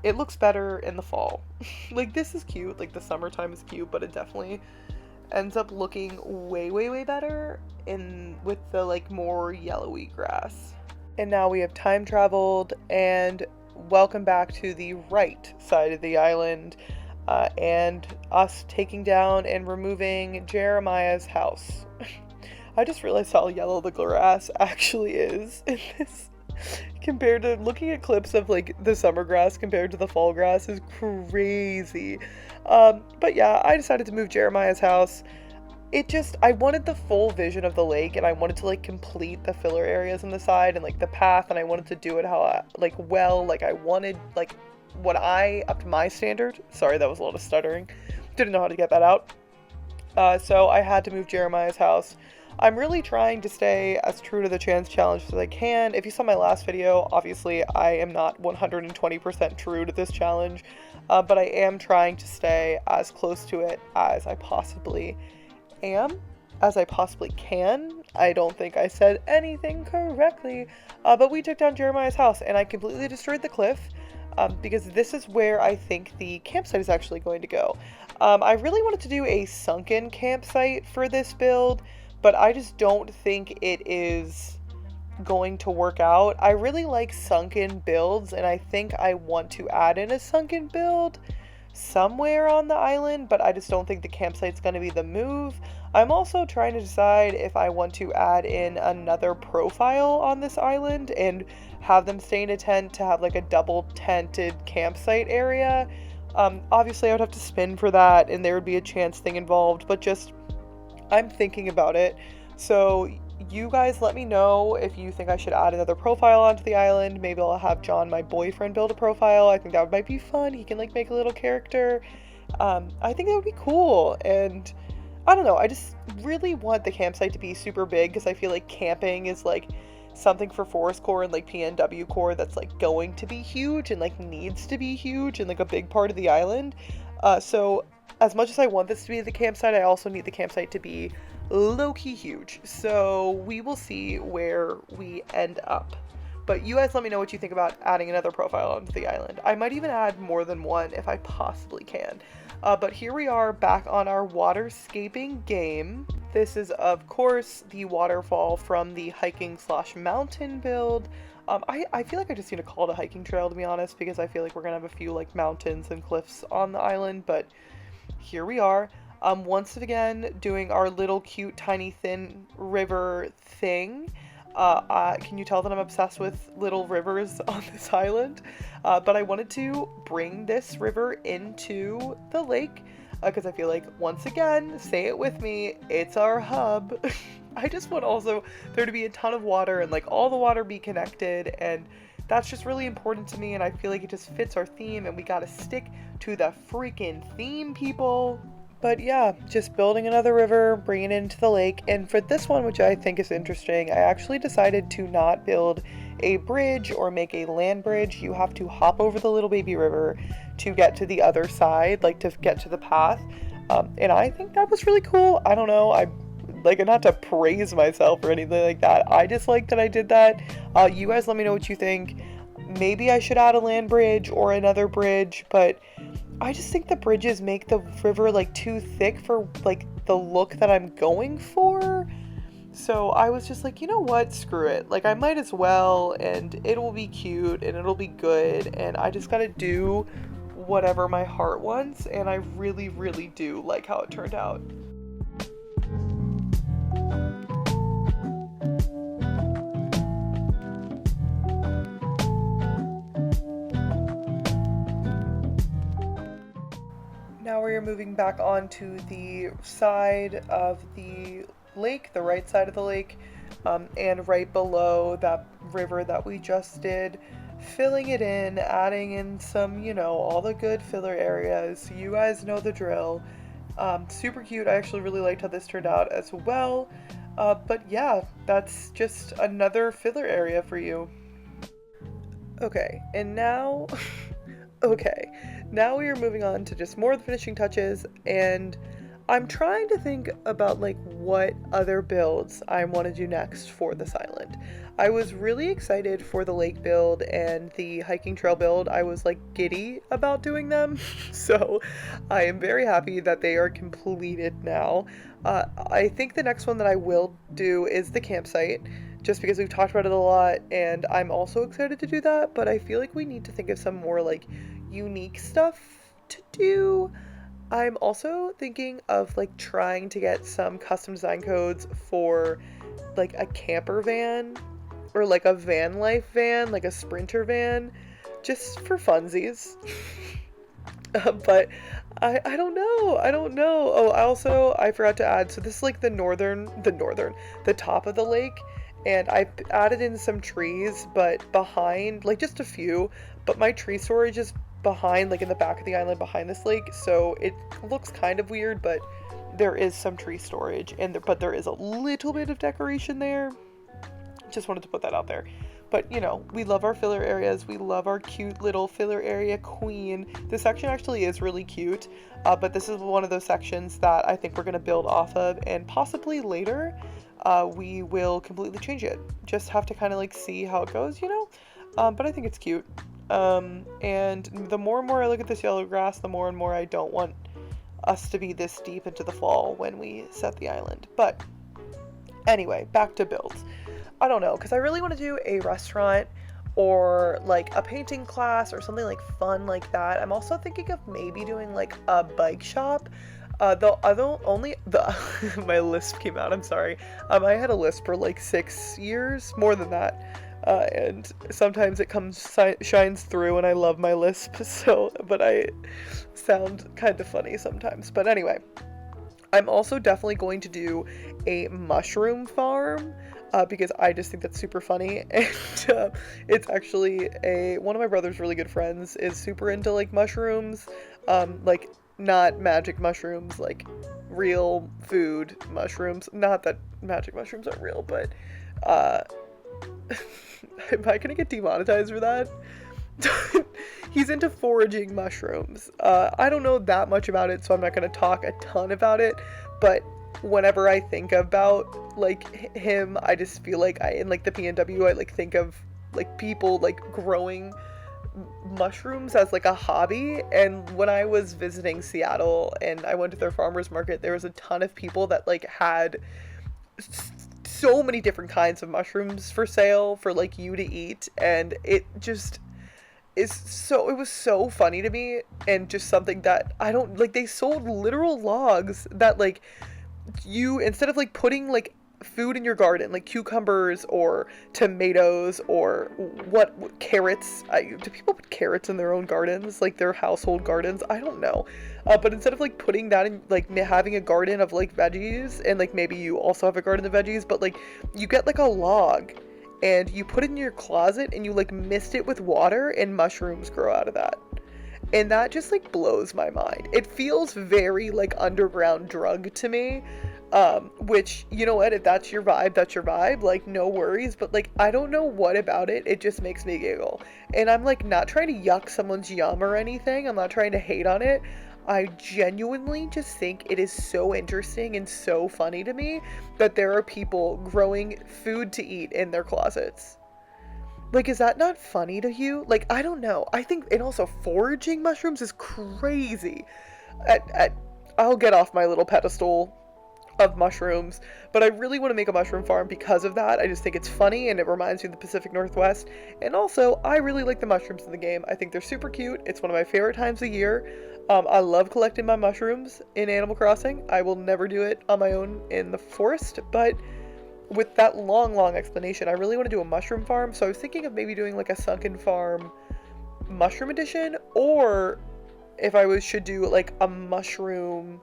it looks better in the fall. Like, this is cute, like, the summertime is cute, but it definitely ends up looking way, way, way better with the, like, more yellowy grass. And now we have time traveled, and welcome back to the right side of the island, and us taking down and removing Jeremiah's house. I just realized how yellow the grass actually is in this. Compared to looking at clips of like the summer grass compared to the fall grass is crazy. But yeah, I decided to move Jeremiah's house. I wanted the full vision of the lake, and I wanted to like complete the filler areas on the side and like the path, and I wanted to do it how I wanted, like up to my standard. Sorry, that was a lot of stuttering. Didn't know how to get that out. So I had to move Jeremiah's house. I'm really trying to stay as true to the chance challenge as I can. If you saw my last video, obviously I am not 120% true to this challenge, but I am trying to stay as close to it as I possibly can. I don't think I said anything correctly, but we took down Jeremiah's house, and I completely destroyed the cliff, because this is where I think the campsite is actually going to go. I really wanted to do a sunken campsite for this build, but I just don't think it is going to work out. I really like sunken builds, and I think I want to add in a sunken build somewhere on the island, but I just don't think the campsite's going to be the move. I'm also trying to decide if I want to add in another profile on this island and have them stay in a tent to have like a double tented campsite area. Obviously I would have to spin for that, and there would be a chance thing involved, but just I'm thinking about it. So you guys let me know if you think I should add another profile onto the island. Maybe I'll have John, my boyfriend, build a profile. I think that might be fun. He can like make a little character. I think that would be cool. And I don't know, I just really want the campsite to be super big, because I feel like camping is like something for forest core and like PNW core that's like going to be huge and like needs to be huge and like a big part of the island. So as much as I want this to be the campsite, I also need the campsite to be low-key huge. So we will see where we end up But you guys let me know what you think about adding another profile onto the island. I might even add more than one if I possibly can. But here we are back on our waterscaping game. This is, of course, the waterfall from the hiking/mountain build. I feel like I just need to call it a hiking trail, to be honest, because I feel like we're gonna have a few like mountains and cliffs on the island, but here we are. Once again, doing our little cute, tiny, thin river thing. Can you tell that I'm obsessed with little rivers on this island? But I wanted to bring this river into the lake because I feel like, once again, say it with me, it's our hub. I just want also there to be a ton of water and like all the water be connected, and that's just really important to me, and I feel like it just fits our theme, and we gotta stick to the freaking theme, people. But yeah, just building another river, bringing it into the lake. And for this one, which I think is interesting, I actually decided to not build a bridge or make a land bridge. You have to hop over the little baby river to get to the other side, like to get to the path. And I think that was really cool. I don't know, I like, not to praise myself or anything like that. I just like that I did that. You guys let me know what you think. Maybe I should add a land bridge or another bridge, but I just think the bridges make the river like too thick for like the look that I'm going for. So I was just like, you know what, screw it. Like, I might as well, and it will be cute and it'll be good, and I just gotta do whatever my heart wants, and I really, really do like how it turned out. Now we are moving back onto the side of the lake, the right side of the lake, and right below that river that we just did, filling it in, adding in some, you know, all the good filler areas. You guys know the drill. Super cute. I actually really liked how this turned out as well. But yeah, that's just another filler area for you. Okay, and now... Okay, now we are moving on to just more of the finishing touches, and I'm trying to think about like what other builds I want to do next for this island. I was really excited for the lake build and the hiking trail build. I was like giddy about doing them, so I am very happy that they are completed now. I think the next one that I will do is the campsite, just because we've talked about it a lot, and I'm also excited to do that, but I feel like we need to think of some more like unique stuff to do. I'm also thinking of like trying to get some custom design codes for like a camper van or like a van life van, like a sprinter van, just for funsies. But I don't know. Oh, I forgot to add, so this is like the top of the lake. And I added in some trees, but behind, like just a few, but my tree storage is behind, like in the back of the island behind this lake, so it looks kind of weird, but there is some tree storage, but there is a little bit of decoration there. Just wanted to put that out there. But, you know, we love our filler areas. We love our cute little filler area queen. This section actually is really cute, but this is one of those sections that I think we're going to build off of, and possibly later we will completely change it. Just have to kind of like see how it goes, you know? But I think it's cute. And the more and more I look at this yellow grass, the more and more I don't want us to be this deep into the fall when we set the island. But anyway, back to builds. I don't know, because I really want to do a restaurant or like a painting class or something like fun like that. I'm also thinking of maybe doing like a bike shop. My lisp came out, I'm sorry. I had a lisp for like 6 years, more than that. And sometimes it shines through, and I love my lisp, but I sound kind of funny sometimes. But anyway, I'm also definitely going to do a mushroom farm, because I just think that's super funny, and it's actually one of my brother's really good friends is super into like mushrooms, like not magic mushrooms, like real food mushrooms. Not that magic mushrooms aren't real, but am I gonna get demonetized for that? He's into foraging mushrooms. I don't know that much about it, so I'm not gonna talk a ton about it, but whenever I think about like him, I just feel like in like the PNW, I like think of like people like growing mushrooms as like a hobby. And when I was visiting Seattle and I went to their farmers market, there was a ton of people that like had so many different kinds of mushrooms for sale for like you to eat, and it just it was so funny to me, and just something that I don't like. They sold literal logs that like you, instead of like putting like food in your garden, like cucumbers or tomatoes or carrots. Do people put carrots in their own gardens, like their household gardens? I don't know. But instead of like putting that in, like having a garden of like veggies, and like maybe you also have a garden of veggies, but like you get like a log and you put it in your closet and you like mist it with water and mushrooms grow out of that. And that just like blows my mind. It feels very like underground drug to me. Which, you know what, if that's your vibe, that's your vibe, like no worries, but like I don't know what about it, it just makes me giggle. And I'm like not trying to yuck someone's yum or anything, I'm not trying to hate on it. I genuinely just think it is so interesting and so funny to me that there are people growing food to eat in their closets. Like, is that not funny to you? Like, I don't know. I think, and also foraging mushrooms is crazy. I'll get off my little pedestal of mushrooms, but I really want to make a mushroom farm because of that. I just think it's funny and it reminds me of the Pacific Northwest. And also, I really like the mushrooms in the game. I think they're super cute. It's one of my favorite times of year. I love collecting my mushrooms in Animal Crossing. I will never do it on my own in the forest, but with that long explanation, I really want to do a mushroom farm. So I was thinking of maybe doing like a sunken farm mushroom edition, or if I should do like a mushroom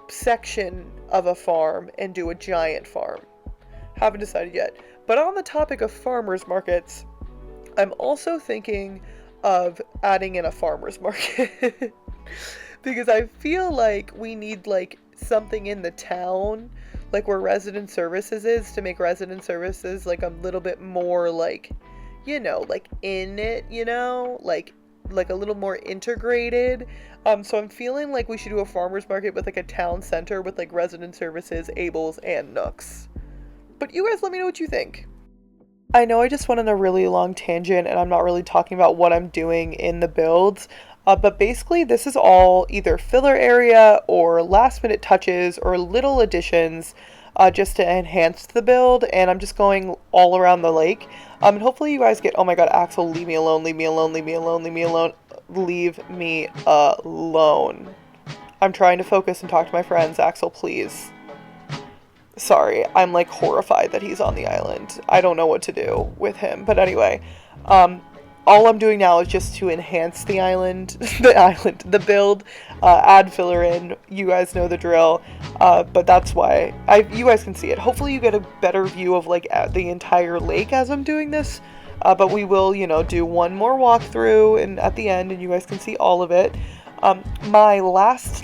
section of a farm and do a giant farm. Haven't decided yet. But on the topic of farmers markets, I'm also thinking of adding in a farmers market because I feel like we need like something in the town, like where resident services is, to make resident services like a little bit more like, you know, like in it, you know, like a little more integrated. So I'm feeling like we should do a farmer's market with like a town center with like resident services, Ables, and Nooks. But you guys let me know what you think. I know I just went on a really long tangent and I'm not really talking about what I'm doing in the builds, but basically this is all either filler area or last minute touches or little additions just to enhance the build, and I'm just going all around the lake. And hopefully you guys get, oh my god, Axel, leave me alone, leave me alone, leave me alone, leave me alone, leave me alone. I'm trying to focus and talk to my friends, Axel, please. Sorry, I'm like horrified that he's on the island. I don't know what to do with him, but anyway, all I'm doing now is just to enhance the island, the build, add filler in. You guys know the drill, but that's why you guys can see it. Hopefully you get a better view of like the entire lake as I'm doing this, but we will, you know, do one more walkthrough and at the end, and you guys can see all of it. My last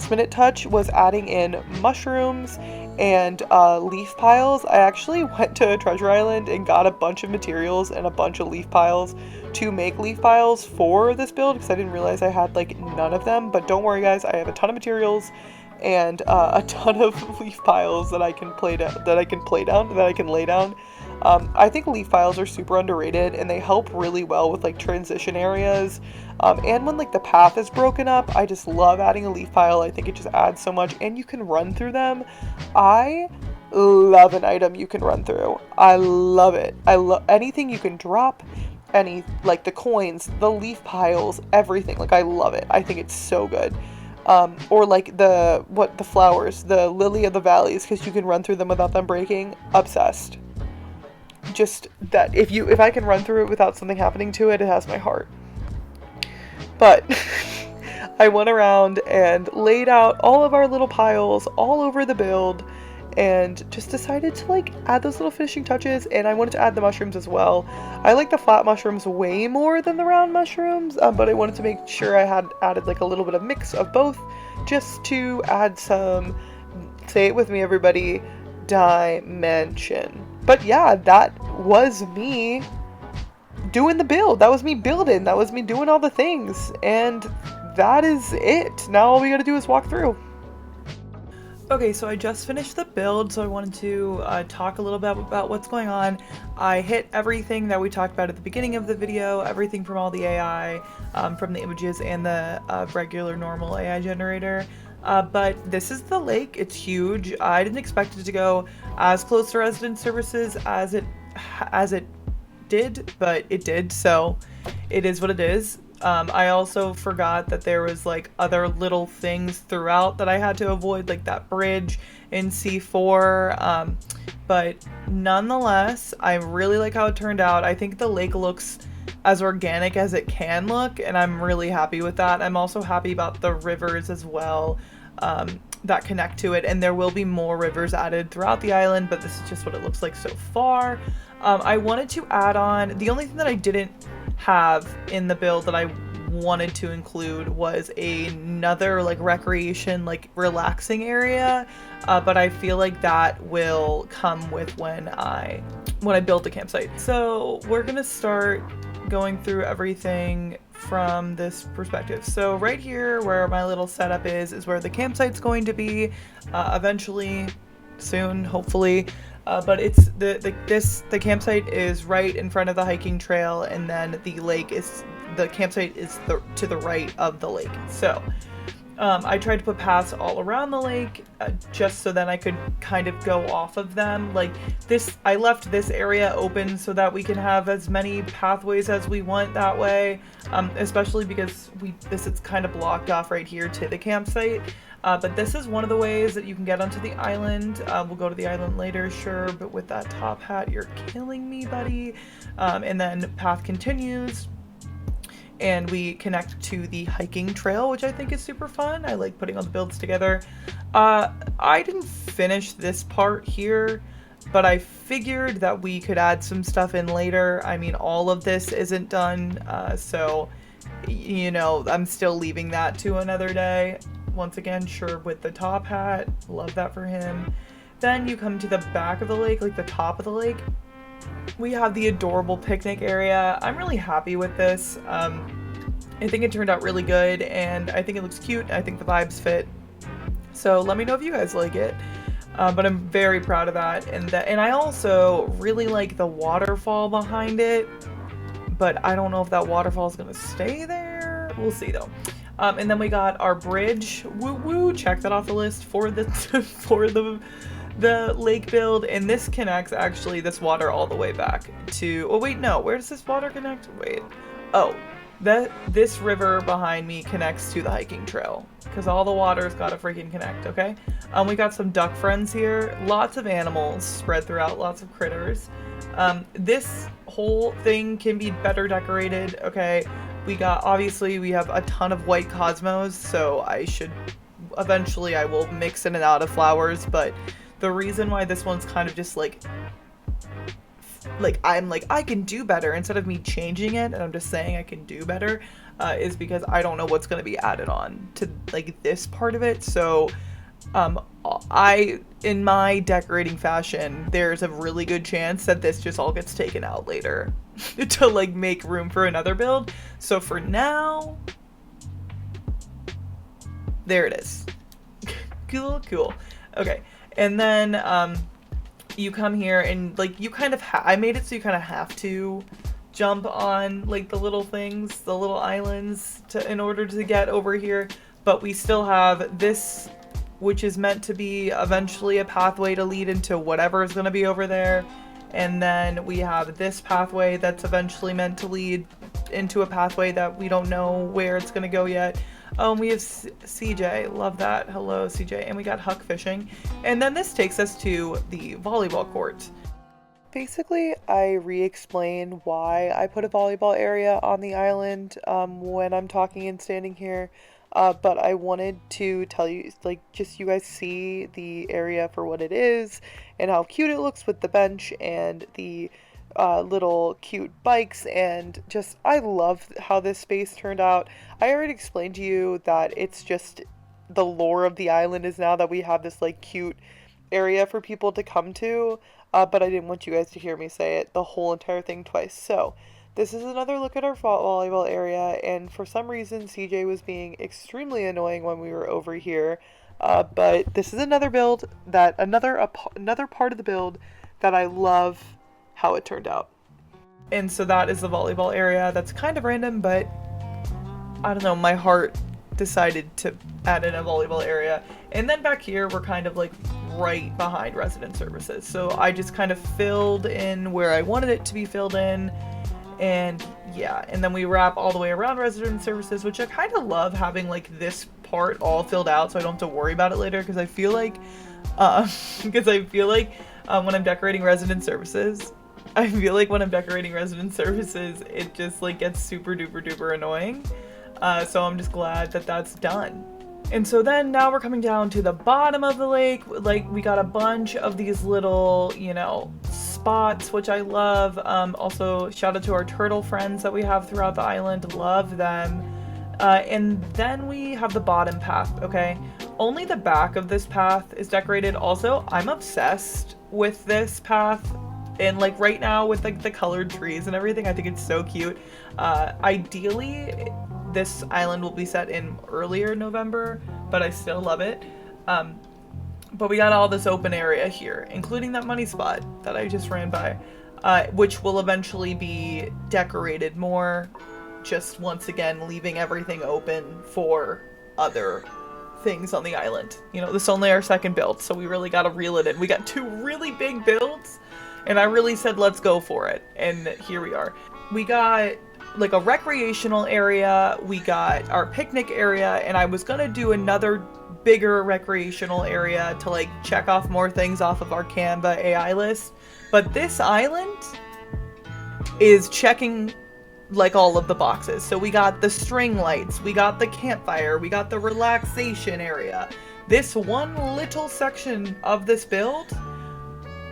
minute touch was adding in mushrooms and leaf piles. I actually went to Treasure Island and got a bunch of materials and a bunch of leaf piles to make leaf piles for this build because I didn't realize I had like none of them. But don't worry guys, I have a ton of materials and a ton of leaf piles that I can lay down. I think leaf piles are super underrated and they help really well with like transition areas. And when like the path is broken up, I just love adding a leaf pile. I think it just adds so much, and you can run through them. I love an item you can run through. I love it. I love anything you can drop, any like the coins, the leaf piles, everything. Like I love it. I think it's so good. Or like the flowers, the lily of the valleys, because you can run through them without them breaking. Obsessed. Just that if I can run through it without something happening to it, it has my heart. But I went around and laid out all of our little piles all over the build and just decided to like add those little finishing touches, and I wanted to add the mushrooms as well. I like the flat mushrooms way more than the round mushrooms, but I wanted to make sure I had added like a little bit of mix of both just to add some, say it with me everybody, dimension. But yeah, that was me doing the build. That was me building. That was me doing all the things. And that is it. Now all we gotta do is walk through. Okay, so I just finished the build, so I wanted to talk a little bit about what's going on. I hit everything that we talked about at the beginning of the video, everything from all the AI, from the images and the regular normal AI generator. But this is the lake. It's huge. I didn't expect it to go as close to resident services as it did, but it did, so it is what it is. I also forgot that there was like other little things throughout that I had to avoid, like that bridge in C4. But nonetheless, I really like how it turned out. I think the lake looks as organic as it can look, and I'm really happy with that. I'm also happy about the rivers as well. That connect to it, and there will be more rivers added throughout the island, but this is just what it looks like so far. I wanted to add on, the only thing that I didn't have in the build that I wanted to include was another like recreation, like relaxing area, but I feel like that will come with when I build the campsite. So we're gonna start going through everything from this perspective. So right here where my little setup is where the campsite's going to be eventually, soon, hopefully. But it's the campsite is right in front of the hiking trail, and then the campsite is to the right of the lake. So I tried to put paths all around the lake, just so then I could kind of go off of them. Like this, I left this area open so that we can have as many pathways as we want that way, especially because this is kind of blocked off right here to the campsite. But this is one of the ways that you can get onto the island. We'll go to the island later, sure, but with that top hat, you're killing me, buddy. And then path continues, and we connect to the hiking trail, which I think is super fun. I like putting all the builds together. I didn't finish this part here, but I figured that we could add some stuff in later. I mean, all of this isn't done, so, you know, I'm still leaving that to another day. Once again, sure, with the top hat, love that for him. Then you come to the back of the lake, like the top of the lake. We have the adorable picnic area. I'm really happy with this. I think it turned out really good, and I think it looks cute. I think the vibes fit. So let me know if you guys like it. But I'm very proud of that. And I also really like the waterfall behind it, but I don't know if that waterfall is gonna stay there. We'll see though. And then we got our bridge. Woo woo! Check that off the list for the the lake build. And this connects actually this water all the way back to. Oh wait, no. Where does this water connect? Wait. Oh, this river behind me connects to the hiking trail because all the water's got to freaking connect. Okay. We got some duck friends here. Lots of animals spread throughout. Lots of critters. This whole thing can be better decorated. Okay. Obviously we have a ton of white cosmos, so eventually I will mix in and out of flowers, but the reason why this one's kind of just like I'm like, I can do better instead of me changing it, and I'm just saying I can do better, is because I don't know what's going to be added on to like this part of it. So in my decorating fashion, there's a really good chance that this just all gets taken out later to like make room for another build. So for now, there it is. Cool. Okay. And then you come here and like you kind of I made it so you kind of have to jump on like the little things, the little islands in order to get over here, but we still have this, which is meant to be eventually a pathway to lead into whatever is going to be over there. And then we have this pathway that's eventually meant to lead into a pathway that we don't know where it's going to go yet. We have CJ, love that. Hello, CJ. And we got huck fishing. And then this takes us to the volleyball court. Basically, I re-explain why I put a volleyball area on the island when I'm talking and standing here. But I wanted to tell you, like, just you guys see the area for what it is and how cute it looks with the bench and the little cute bikes, and just I love how this space turned out. I already explained to you that it's just the lore of the island is now that we have this like cute area for people to come to, but I didn't want you guys to hear me say it the whole entire thing twice. So this is another look at our volleyball area, and for some reason CJ was being extremely annoying when we were over here. But this is another build that another part of the build that I love how it turned out. And so that is the volleyball area. That's kind of random, but I don't know, my heart decided to add in a volleyball area. And then back here, we're kind of like right behind resident services. So I just kind of filled in where I wanted it to be filled in. And yeah, and then we wrap all the way around resident services, which I kind of love having like this part all filled out so I don't have to worry about it later, because I feel like when I'm decorating resident services, it just like gets super duper duper annoying. So I'm just glad that that's done. And so then now we're coming down to the bottom of the lake. Like, we got a bunch of these little, you know, spots, which I love. Also, shout out to our turtle friends that we have throughout the island. Love them. And then we have the bottom path, okay? Only the back of this path is decorated. Also, I'm obsessed with this path. And like right now with like the colored trees and everything, I think it's so cute. Ideally, this island will be set in earlier November, but I still love it. But we got all this open area here, including that money spot that I just ran by, which will eventually be decorated more, just once again leaving everything open for other things on the island. You know, this is only our second build, so we really got to reel it in. We got 2 really big builds, and I really said let's go for it, and here we are. We got like a recreational area, we got our picnic area, and I was gonna do another bigger recreational area to like check off more things off of our Canva AI list. But this island is checking like all of the boxes. So we got the string lights, we got the campfire, we got the relaxation area. This one little section of this build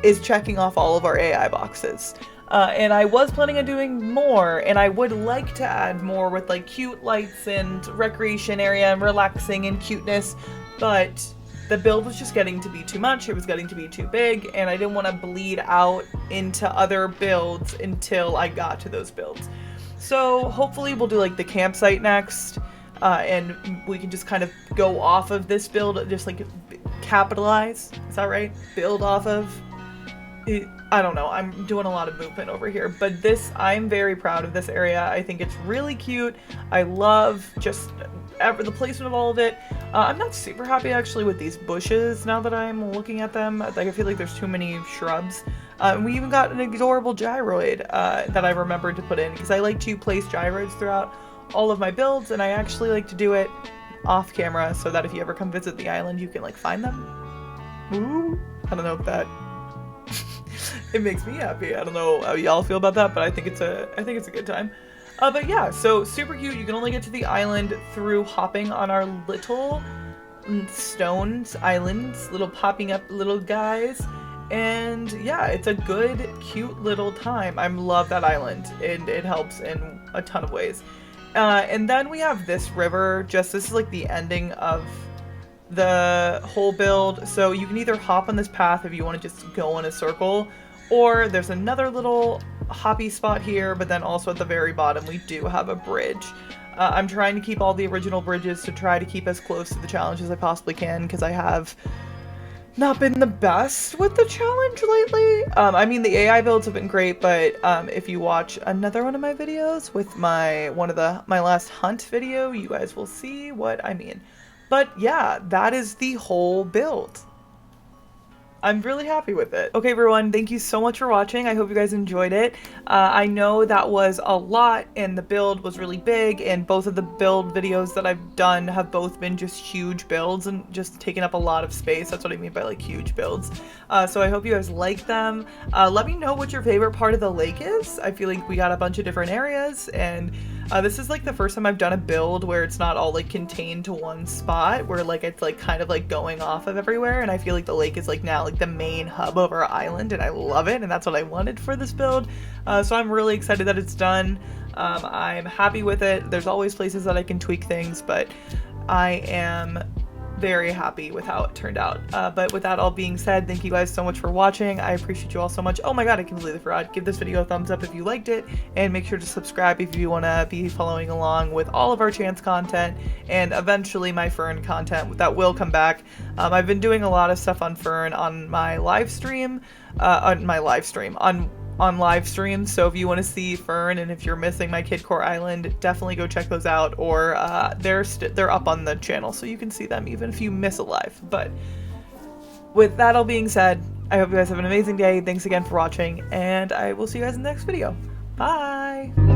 is checking off all of our AI boxes. And I was planning on doing more, and I would like to add more with like cute lights and recreation area and relaxing and cuteness, but the build was just getting to be too much. It was getting to be too big, and I didn't want to bleed out into other builds until I got to those builds. So hopefully we'll do like the campsite next, and we can just kind of go off of this build, just like capitalize, is that right? Build off of it. I don't know, I'm doing a lot of movement over here, but this, I'm very proud of this area. I think it's really cute. I love just the placement of all of it. I'm not super happy actually with these bushes now that I'm looking at them. Like, I feel like there's too many shrubs. We even got an adorable gyroid that I remembered to put in, because I like to place gyroids throughout all of my builds, and I actually like to do it off camera so that if you ever come visit the island, you can like find them. Ooh, I don't know if that it makes me happy. I don't know how y'all feel about that, but I think it's a good time. But yeah, so super cute. You can only get to the island through hopping on our little stones islands, little popping up little guys. And yeah, it's a good, cute little time. I love that island, and it helps in a ton of ways. And then we have this river. This is like the ending of the whole build. So you can either hop on this path if you want to just go in a circle, or there's another little hoppy spot here, but then also at the very bottom we do have a bridge. I'm trying to keep all the original bridges to try to keep as close to the challenge as I possibly can, because I have not been the best with the challenge lately. I mean, the AI builds have been great, but if you watch another one of my videos with my last hunt video, you guys will see what I mean. But yeah, that is the whole build. I'm really happy with it. Okay, everyone, thank you so much for watching. I hope you guys enjoyed it. I know that was a lot, and the build was really big, and both of the build videos that I've done have both been just huge builds and just taken up a lot of space. That's what I mean by like huge builds. So I hope you guys like them. Let me know what your favorite part of the lake is. I feel like we got a bunch of different areas, and this is like the first time I've done a build where it's not all like contained to one spot, where like it's like kind of like going off of everywhere, and I feel like the lake is like now like the main hub of our island, and I love it, and that's what I wanted for this build. So I'm really excited that it's done. I'm happy with it. There's always places that I can tweak things, but I am very happy with how it turned out. But with that all being said, thank you guys so much for watching. I appreciate you all so much. Oh my god, I completely forgot. Give this video a thumbs up if you liked it, and make sure to subscribe if you want to be following along with all of our chance content and eventually my fern content that will come back. I've been doing a lot of stuff on fern on my live stream, on live streams, so if you want to see fern and if you're missing my Kidcore Island, definitely go check those out, or they're up on the channel so you can see them even if you miss a live. But with that all being said, I hope you guys have an amazing day. Thanks again for watching, and I will see you guys in the next video. Bye!